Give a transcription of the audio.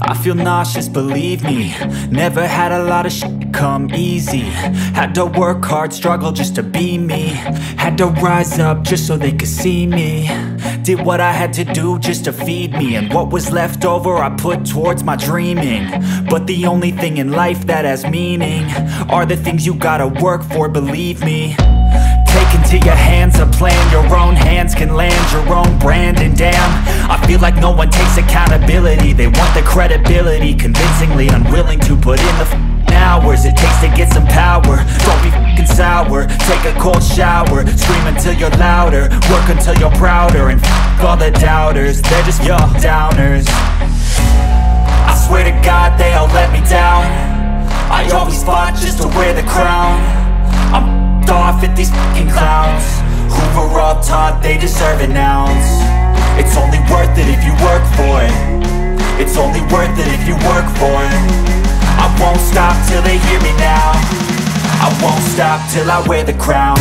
I feel nauseous, believe me. Never had a lot of shit come easy. Had to work hard, struggle just to be me. Had to rise up just so they could see me. Did what I had to do just to feed me. And what was left over I put towards my dreaming. But the only thing in life that has meaning are the things you gotta work for, believe me. Take into your hands a plan. Your own hands can land your own brand. And damn, I feel like no one takes accountability. They want the credibility, convincingly unwilling to put in the hours it takes to get some power. Don't be f***ing sour. Take a cold shower. Scream until you're louder. Work until you're prouder. And f*** all the doubters, they're just your downers. I swear to God they all let me down. I always fought just to wear the crown. I'm off at these fucking clowns who were all taught they deserve an ounce. It's only worth it if you work for it. It's only worth it if you work for it. I won't stop till they hear me now. I won't stop till I wear the crown.